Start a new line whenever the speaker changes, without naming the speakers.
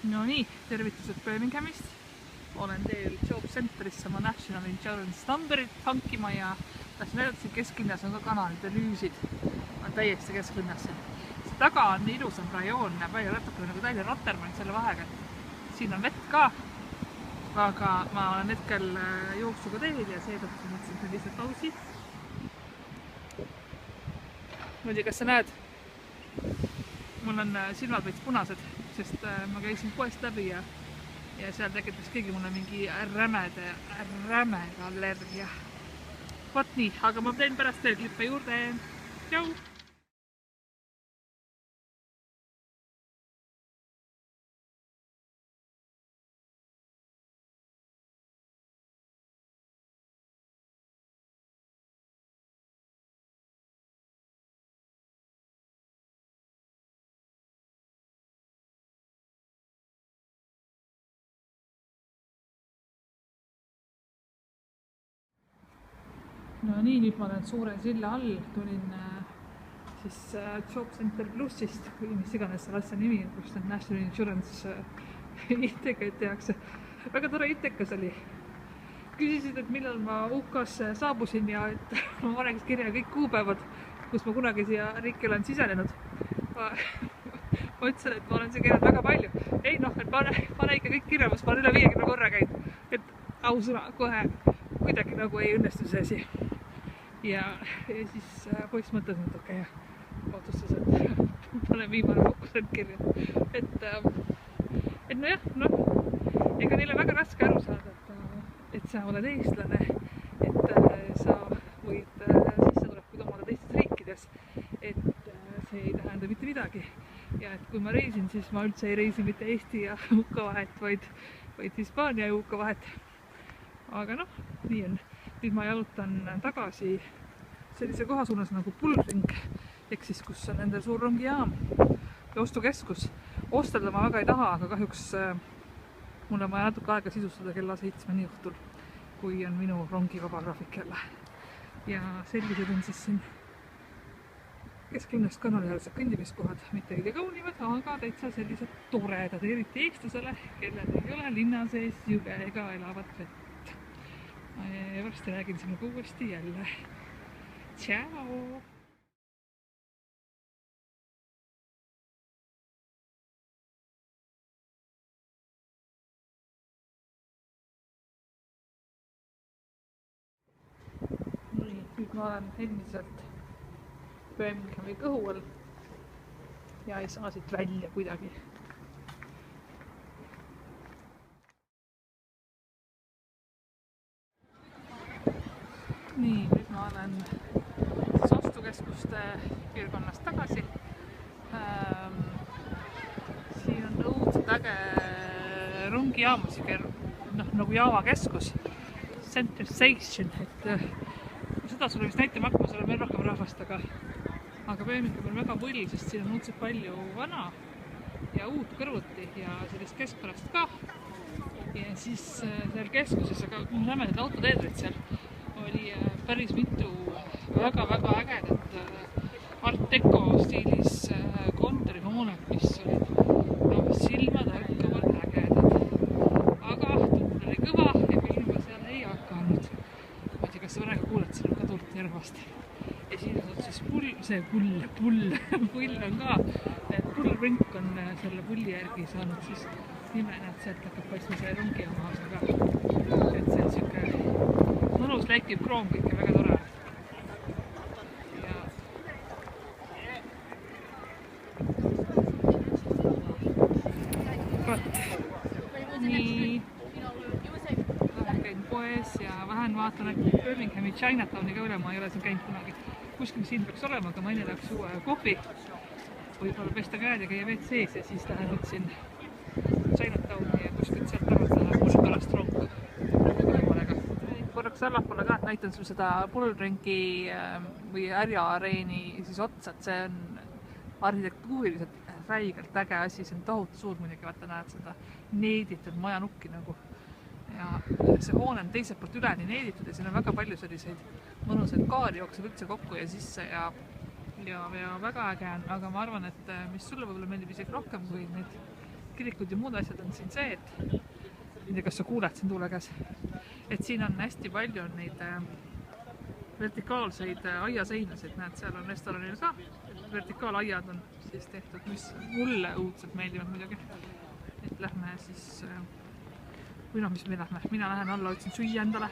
No nii, tervitused Birminghamist. Olen teel Job Centerisse oma National Insurance numberit hankima ja tahtsin näidata, siin kesklinnas on ka kanalid ja lüüsid. On täiesti kesklinnas. See taga on ilusam rajoon, näeb välja natuke nagu Tallinna Rotermann selle vahega. Siin on vett ka, aga ma olen hetkel jooksuga teel ja seetõttu mõtlesin, et lihtsalt pausi. Mõeldi, kas sa näed? Mul on silmad veits punased, sest ma käisin poest läbi ja seal tekitas keegi mulle mingi rämeda allergia. Vot nii, aga ma teen pärast veel klippe juurde. Tšau! No nii, nüüd ma olen suure silla all, tulin siis Job Center Plussist, või mis iganes selle asja nimi, kus need National Insurance IT-ga tehakse. Väga tore IT-kas oli. Küsisid, et millal ma UK-sse saabusin ja et ma paneks kirja kõik kuupäevad, kus ma kunagi siia riiki olen sisenenud. Ma ütlesin, et ma olen siia kirjanud väga palju. Ei noh, et pane ikka kõik kirja, ma olen üle 50 korra käinud. Et ausõna, kohe kuidagi nagu ei õnnestu see asi. Ja siis poiss mõtles, et okei, otsustas, et panen viimane kokkuselt kirja. Et nojah, ega neile väga raske aru saada, et sa oled eestlane, et sa võid sissetulekuid omada teistes riikides, et see ei tähenda mitte midagi. Ja et kui ma reisin, siis ma üldse ei reisi mitte Eesti ja UK vahet, vaid Hispaania ja UK vahet. Aga noh, nii on. Nüüd ma jalutan tagasi sellise koha suunas nagu Bullring, ehk siis kus on nende suur rongijaam ja ostukeskus. Ostelda ma väga ei taha, aga kahjuks mul on vaja natuke aega sisustada kella 7 õhtul, kui on minu rongi vaba graafik jälle. Ja sellised on siis siin kesklinnast kanaliäärsed kõndimiskohad, mitte kõige kaunimad, aga täitsa sellised toredad, eriti eestlasele, kellel ei ole linna sees jõge ega elavat vett. Ja varsti räägin sinuga uuesti jälle. Tšau! Nüüd ma olen endiselt Birminghami kõhu all ja ei saa siit välja kuidagi. Nii, nüüd ma olen siis ostukeskuste piirkonnast tagasi. Siin on õudselt äge rongijaamus, nagu Java keskus, Center Station, et seda sulle vist näitama hakkama, seal on veel rohkem rahvast, aga Birmingham on väga pull, sest siin on õudselt palju vana ja uut kõrvuti ja sellist keskpärast ka. Ja siis seal keskuses, aga me näeme need autoteedrid seal, oli päris mitu väga ägedat Art Deco stiilis kontorihoonet, mis olid silmad hakkavad ägedad. Aga tuul oli kõva ja filmiga seal ei hakanud. Ma ei tea, kas sa praegu kuuled, siin on ka tuult järvast. Ja siin on siis pull on ka. Bullring on selle pulli järgi saanud siis nime, näed, sealt hakkab paistma see rongi oma osa ka. Et see on siuke mõnus läikib kroom kõike, väga tore. Nii, käin poes ja vähän vaatan, et Birminghami Chinatowni ka üle, ma ei ole siin käinud kunagi. Kuskil siin peaks olema, aga ma enne läks uue kohvi. Võib-olla pesta käed ja käia WC-s ja siis lähen nüüd siin Chinatowni ja kuskilt sealt tagasi läheb mul pärast rongu. Korraks allapoole ka, et näitan sul seda Bullringi või Ärja-areeni siis otsa, et see on arhitektuuriliselt räigelt äge asi, see on tohutu suur muidugi, vaata näed seda needitud majanukki nagu. Ja see hoone on teiselt poolt üleni needitud ja siin on väga palju selliseid mõnusaid kaari jookseb üldse kokku ja sisse ja väga äge on, aga ma arvan, et mis sulle võib-olla meeldib isegi rohkem kui need kirikud ja muud asjad on siin see, et ei tea, kas sa kuuled siin tuule käes, et siin on hästi palju neid vertikaalseid aiaseinasid, näed, seal on restoranil ka, vertikaalaiad on siis tehtud, mis mulle õudselt meeldivad muidugi. Et lähme siis, või noh, mis me lähme, mina lähen alla, otsin süüa endale.